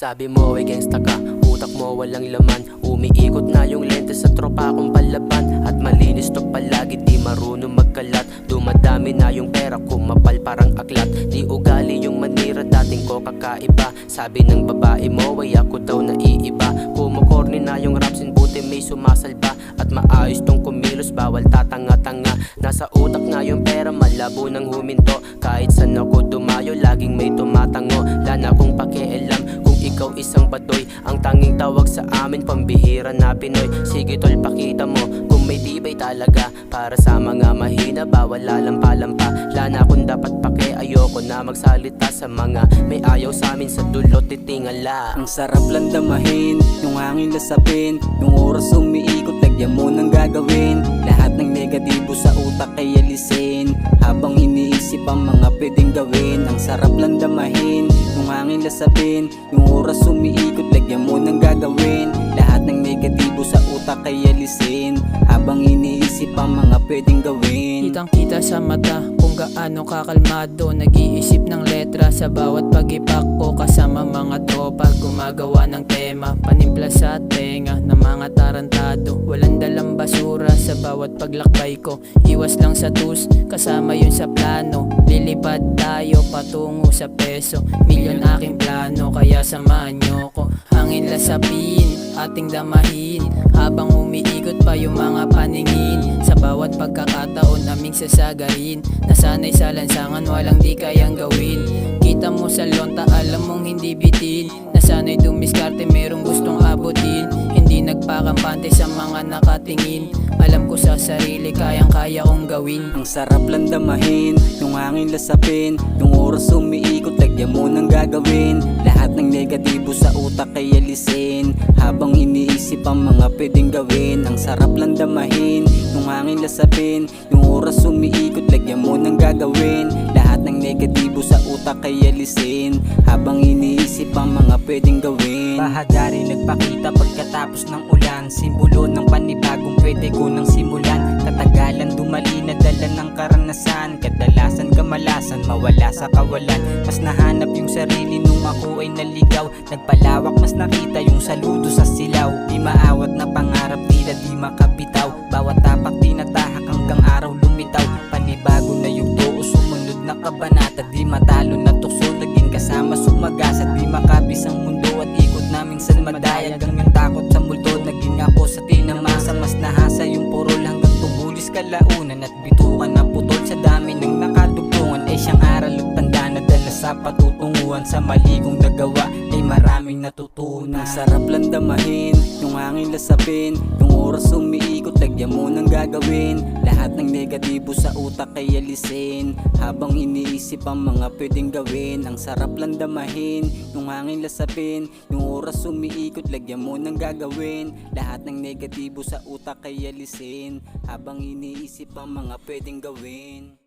Sabi mo ay gangsta ka, utak mo walang laman. Umiikot na yung lente sa tropa kong palaban. At malinis to palagi, di marunong magkalat. Dumadami na yung pera, kumapal parang aklat. Di ugali yung manira, dating ko kakaiba. Sabi ng babae mo ay ako daw naiiba. Kumukorni na yung rapsin, buti may sumasalba. At maayos tong kumilos, bawal tatanga-tanga. Nasa utak nga yung pera, malabo nang huminto. Kahit saan ako dumayo, laging may tumatango. Lana kong pakialam kung ikaw isang badoy. Ang tanging tawag sa amin, pambihira na Pinoy. Sige tol, pakita mo kung may tibay talaga. Para sa mga mahina, bawal lalampa-lampa. Lana kung dapat pake, ayoko na magsalita sa mga may ayaw sa amin sa dulot titingala. Ang sarap lang damahin, yung hangin lasapin. Yung oras umiikot, lagyan mo ng gagawin. Lahat ng negatibo sa utak ay alisin. Habang iniisip ang mga pwedeng gawin. Ang sarap lang damahin, yung hangin lasapin. Yung oras umiikot, lagyan mo ng gagawin. Lahat ng negatibo sa utak ay alisin. Habang iniisip ang mga pwedeng gawin. Kitang kita sa mata kung gaano kakalmado. Nag-iisip ng letra sa bawat pag-ipak ko. Kasama mga tropa, gumagawa ng tema. Panimpla sa tenga ng mga tarantado. Walang dalang basura sa bawat paglakbay ko. Iwas lang sa tus, kasama yun sa plano. Lilipad tayo patungo sa peso. Milyon aking plano, kaya samahan nyo ko. Hangin lasapin, ating damahin. Habang umiikot pa yung mga paningin. Sa bawat pagkakataon naming sasagarin. Nasanay sa lansangan, walang di kayang gawin. Kita mo sa lonta, alam mong hindi bitin. Nasanay dumiskarte, merong gustong abutin. Hindi nagpakampante sa mga nakatingin. Alam ko sa sarili, kayang-kaya kong gawin. Ang sarap lang damahin, yung hangin lasapin. Yung oras umiikot, lagyan mo ng gagawin. Lahat ng negatibo sa utak ay alisin. Habang iniisip ang mga pwedeng gawin. Ang sarap lang damahin, yung hangin lasapin. Yung oras umiikot, lagyan mo ng gagawin. Lahat ng negatibo sa utak ay alisin. Habang iniisip ang mga pwedeng gawin. Bahagari nagpakita pagkatapos ng ulan. Simbolo ng panibagong pwede ko nang simulan. Katagalan dumali na dala ng karanasan. Kadalasan kamalasan, mawala sa kawalan. Mas nahanap yung sarili nung ako ay naligaw. Nagpalawak, mas nakita yung saludo sa silaw. Di maawat na pangarap, tila di makabitaw. Bawat tapak tinatahak hanggang araw lumitaw. Panibago na yugto o sumunod na kabanata. Di matalo na tukso, naging kasama sumagasat. Di makabis ang mundo at ikot naming salmadaya. Hanggang takot sa multo, naging ako sa tinamasa. Mas nahasa yung purol hanggang tumulis kalaunan. At bitukan na putol sa dami ng nakadugtungan. Ay siyang aral at tanda na dala sa patutunguhan. Sa mali kong nagawa ay maraming natutunan. Ang sarap lang damahin, yung hangin lasapin. Yung oras umiikot, lagyan mo ng gagawin. Lahat ng negatibo sa utak ay alisin. Habang iniisip ang mga pwedeng gawin. Ang sarap lang damahin, yung hangin lasapin. Yung oras umiikot, lagyan mo ng gagawin. Lahat ng negatibo sa utak ay alisin. Habang iniisip ang mga pwedeng gawin.